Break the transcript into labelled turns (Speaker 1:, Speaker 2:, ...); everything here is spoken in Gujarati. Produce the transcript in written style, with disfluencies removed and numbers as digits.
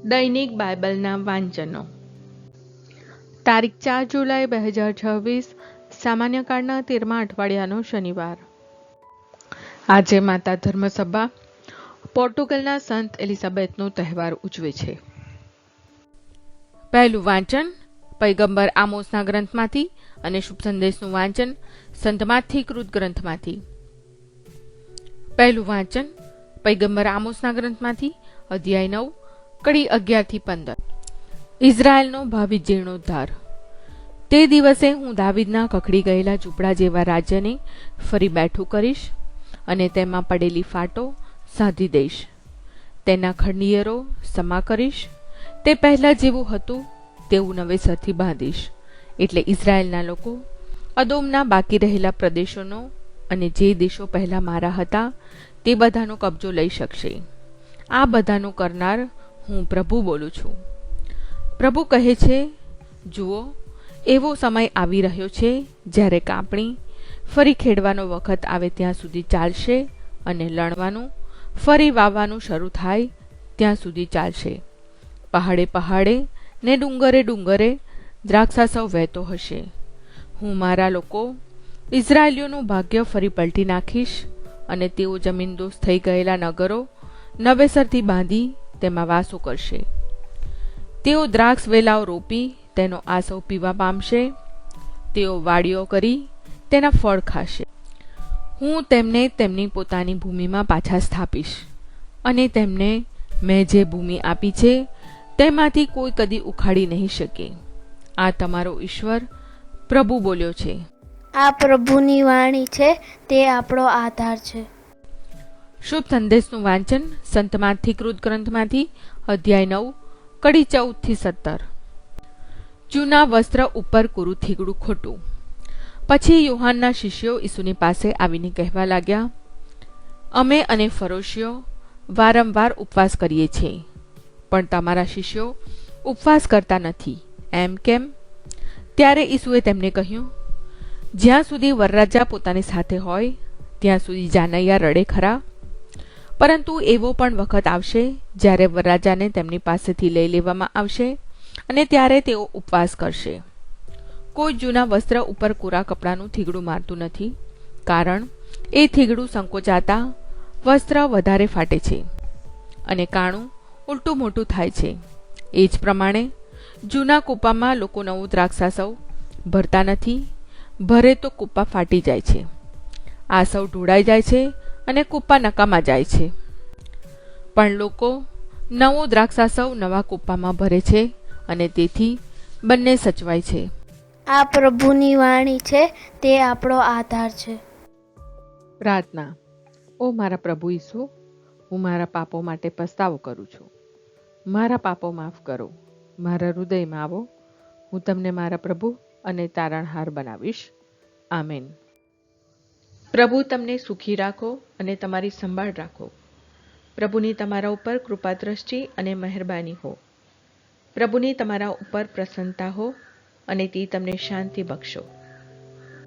Speaker 1: દૈનિક બાઇબલના વાંચનો. તારીખ 4 જુલાઈ 2026, સામાન્ય કાળના 13મા અઠવાડિયાનો શનિવાર. આજે માતા ધર્મસભા પોર્ટુગલના સંત એલિઝાબેથનો તહેવાર ઉજવે છે. પહેલું વાંચન પૈગંબર આમોસના ગ્રંથમાંથી અને શુભ સંદેશનું વાંચન સંત માથીકૃત ગ્રંથમાંથી. પહેલું વાંચન પૈગંબર આમોસના ગ્રંથમાંથી, અધ્યાય 9, કડી 11-15. ઇઝરાયલનો ભાવિ જીર્ણોદ્ધાર. તે દિવસે હું દાવીદના કખડી ગયેલા ઝૂંપડા જેવા રાજ્યને ફરી બેઠું કરીશ અને તેમાં પડેલી ફાટો સાધી દઈશ. તેના ખંડિયરો સમા કરીશ. તે પહેલા જેવું હતું તેવું નવેસરથી બાંધીશ. એટલે ઇઝરાયેલના લોકો અદોમના બાકી રહેલા પ્રદેશોનો અને જે દેશો પહેલા મારા હતા તે બધાનો કબજો લઈ શકશે. આ બધાનું કરનાર હું પ્રભુ બોલું છું. પ્રભુ કહે છે, જુઓ, એવો સમય આવી રહ્યો છે જ્યારે કાપણી ફરી ખેડવાનો વખત આવે ત્યાં સુધી ચાલશે અને લણવાનું ફરી વાવવાનું શરૂ થાય ત્યાં સુધી ચાલશે. પહાડે પહાડે ને ડુંગરે ડુંગરે દ્રાક્ષાસવ વહેતો હશે. હું મારા લોકો ઇઝરાયેલીઓનું ભાગ્ય ફરી પલટી નાખીશ અને તેઓ જમીનદોસ્ત થઈ ગયેલા નગરો નવેસરથી બાંધી તેમાં વાસો કરશે. તેઓ દ્રાક્ષ વેલાઓ રોપી તેનો આસવ પીવા પામશે. તેઓ વાડીઓ કરી તેના ફળ ખાશે. હું તેમને તેમની પોતાની ભૂમિમાં પાછા સ્થાપીશ અને તેમને મેં જે ભૂમિ આપી છે તેમાંથી કોઈ કદી ઉખાડી નહીં શકે. આ તમારો ઈશ્વર પ્રભુ બોલ્યો છે.
Speaker 2: આ પ્રભુની વાણી છે, તે આપણો આધાર છે.
Speaker 1: શુભ સંદેશનું વાંચન સંત માથીકૃત ગ્રંથમાંથી, અધ્યાય 9, કડી 14-17. જૂના વસ્ત્ર ઉપર કોરું થીગડું ખોટું. પછી યોહાનના શિષ્યો ઈસુની પાસે આવીને કહેવા લાગ્યા, અમે અને ફરોશીઓ વારંવાર ઉપવાસ કરીએ છીએ, પણ તમારા શિષ્યો ઉપવાસ કરતા નથી, એમ કેમ? ત્યારે ઈસુએ તેમને કહ્યું, જ્યાં સુધી વરરાજા પોતાની સાથે હોય ત્યાં સુધી જાનૈયા રડે ખરા, પરંતુ એવો પણ વખત આવશે જ્યારે વરરાજાને તેમની પાસેથી લઈ લેવામાં આવશે અને ત્યારે તેઓ ઉપવાસ કરશે. કોઈ જૂના વસ્ત્ર ઉપર કોરા કપડાનું થીગડું મારતું નથી, કારણ એ થીગડું સંકોચાતા વસ્ત્ર વધારે ફાટે છે અને કાણું ઉલટું મોટું થાય છે. એ જ પ્રમાણે જૂના કૂપામાં લોકો નવું દ્રાક્ષાસવ ભરતા નથી, ભરે તો કૂપા ફાટી જાય છે, આસવ ઢોળાઈ જાય છે અને કૂપા નકામા જાય છે. પણ લોકો નવો દ્રાક્ષાસવ નવા કૂપામાં ભરે છે અને તેથી બંને સચવાય છે.
Speaker 2: આ પ્રભુની વાણી છે, તે આપણો આધાર છે.
Speaker 1: પ્રાર્થના. ઓ મારા પ્રભુ ઈસુ, હું મારા પાપો માટે પસ્તાવો કરું છું. મારા પાપો માફ કરો. મારા હૃદયમાં આવો. હું તમને મારા પ્રભુ અને તારણહાર બનાવીશ. આમેન. પ્રભુ તમને સુખી રાખો અને તમારી સંભાળ રાખો. પ્રભુની તમારા ઉપર કૃપા દ્રષ્ટિ અને મહેરબાની હો. પ્રભુની તમારા ઉપર પ્રસન્નતા હો અને તે તમને શાંતિ બક્ષો.